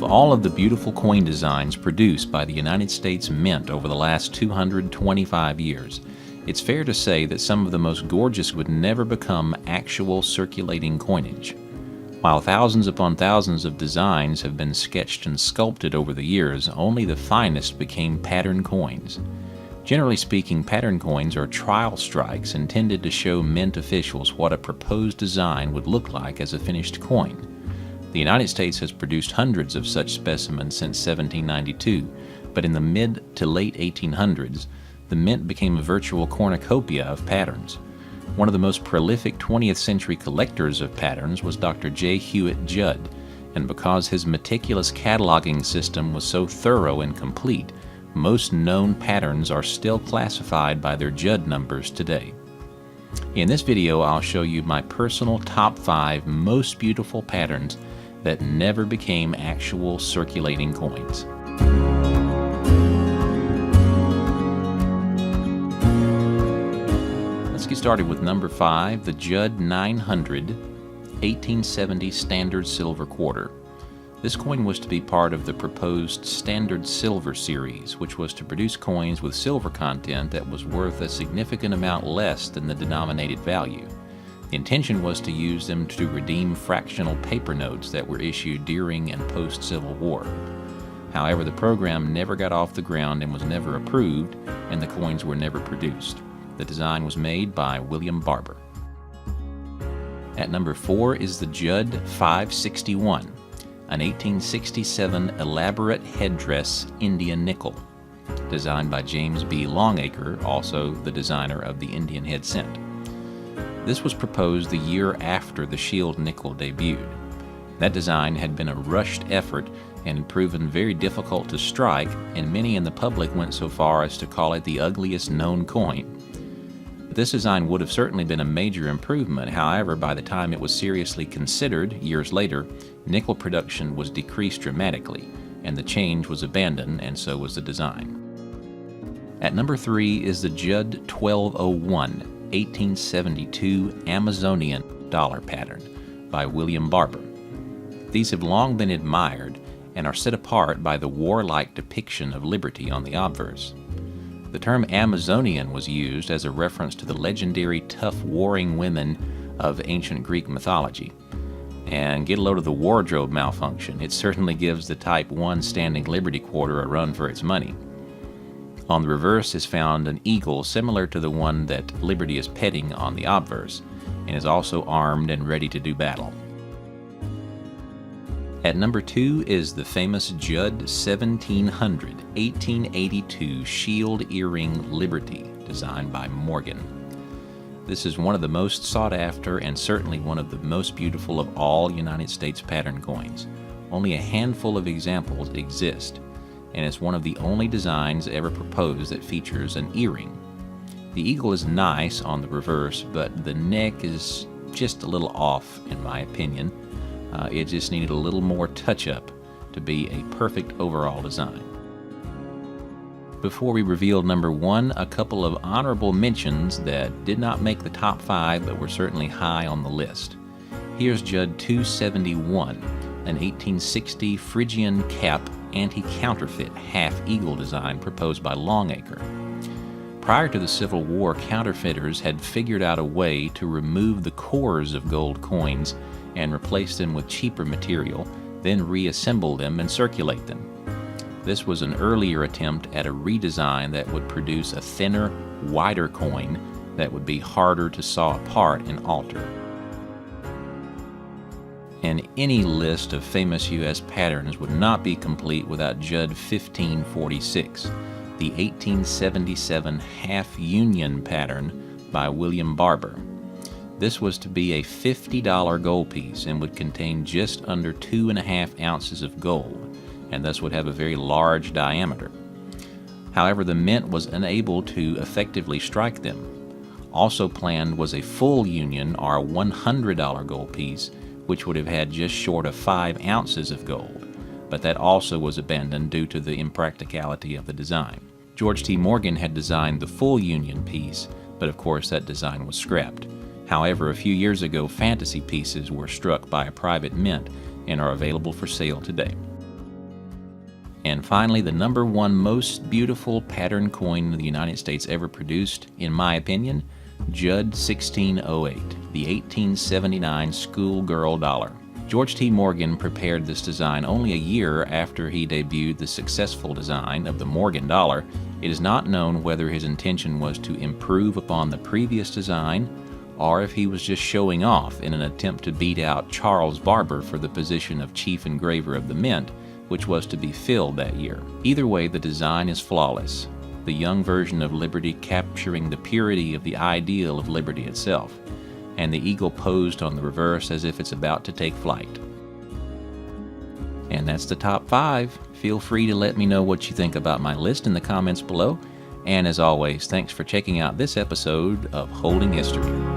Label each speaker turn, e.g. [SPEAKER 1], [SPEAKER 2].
[SPEAKER 1] Of all of the beautiful coin designs produced by the United States Mint over the last 225 years, it's fair to say that some of the most gorgeous would never become actual circulating coinage. While thousands upon thousands of designs have been sketched and sculpted over the years, only the finest became pattern coins. Generally speaking, pattern coins are trial strikes intended to show mint officials what a proposed design would look like as a finished coin. The United States has produced hundreds of such specimens since 1792, but in the mid to late 1800s, the mint became a virtual cornucopia of patterns. One of the most prolific 20th century collectors of patterns was Dr. J. Hewitt Judd, and because his meticulous cataloging system was so thorough and complete, most known patterns are still classified by their Judd numbers today. In this video, I'll show you my personal top 5 most beautiful patterns that never became actual circulating coins. Let's get started with number 5, the Judd 900 1870 Standard Silver Quarter. This coin was to be part of the proposed Standard Silver series, which was to produce coins with silver content that was worth a significant amount less than the denominated value. The intention was to use them to redeem fractional paper notes that were issued during and post-Civil War. However, the program never got off the ground and was never approved, and the coins were never produced. The design was made by William Barber. At number 4 is the Judd 561. An 1867 elaborate headdress Indian nickel, designed by James B. Longacre, also the designer of the Indian head cent. This was proposed the year after the shield nickel debuted. That design had been a rushed effort and had proven very difficult to strike, and many in the public went so far as to call it the ugliest known coin. This design would have certainly been a major improvement. However, by the time it was seriously considered, years later, nickel production was decreased dramatically, and the change was abandoned, and so was the design. At number 3 is the Judd 1201 1872 Amazonian dollar pattern by William Barber. These have long been admired and are set apart by the warlike depiction of liberty on the obverse. The term Amazonian was used as a reference to the legendary tough warring women of ancient Greek mythology. And get a load of the wardrobe malfunction. It certainly gives the Type 1 Standing Liberty Quarter a run for its money. On the reverse is found an eagle similar to the one that Liberty is petting on the obverse, and is also armed and ready to do battle. At number 2 is the famous Judd 1700 1882 Shield Earring Liberty, designed by Morgan. This is one of the most sought after and certainly one of the most beautiful of all United States pattern coins. Only a handful of examples exist, and it's one of the only designs ever proposed that features an earring. The eagle is nice on the reverse, but the neck is just a little off in my opinion. It just needed a little more touch-up to be a perfect overall design. Before we reveal number 1, a couple of honorable mentions that did not make the top 5 but were certainly high on the list. Here's Judd 271, an 1860 Phrygian cap anti-counterfeit half-eagle design proposed by Longacre. Prior to the Civil War, counterfeiters had figured out a way to remove the cores of gold coins and replace them with cheaper material, then reassemble them and circulate them. This was an earlier attempt at a redesign that would produce a thinner, wider coin that would be harder to saw apart and alter. And any list of famous U.S. patterns would not be complete without Judd 1546, the 1877 half-union pattern by William Barber. This was to be a $50 gold piece and would contain just under 2.5 ounces of gold, and thus would have a very large diameter. However, the mint was unable to effectively strike them. Also planned was a full union or $100 gold piece, which would have had just short of 5 ounces of gold, but that also was abandoned due to the impracticality of the design. George T. Morgan had designed the full union piece, but of course that design was scrapped. However, a few years ago, fantasy pieces were struck by a private mint and are available for sale today. And finally, the number one most beautiful pattern coin the United States ever produced, in my opinion, Judd 1608, the 1879 schoolgirl dollar. George T. Morgan prepared this design only a year after he debuted the successful design of the Morgan dollar. It is not known whether his intention was to improve upon the previous design, or if he was just showing off in an attempt to beat out Charles Barber for the position of chief engraver of the mint, which was to be filled that year. Either way, the design is flawless, the young version of liberty capturing the purity of the ideal of liberty itself, and the eagle posed on the reverse as if it's about to take flight. And that's the top 5. Feel free to let me know what you think about my list in the comments below. And as always, thanks for checking out this episode of Holding History.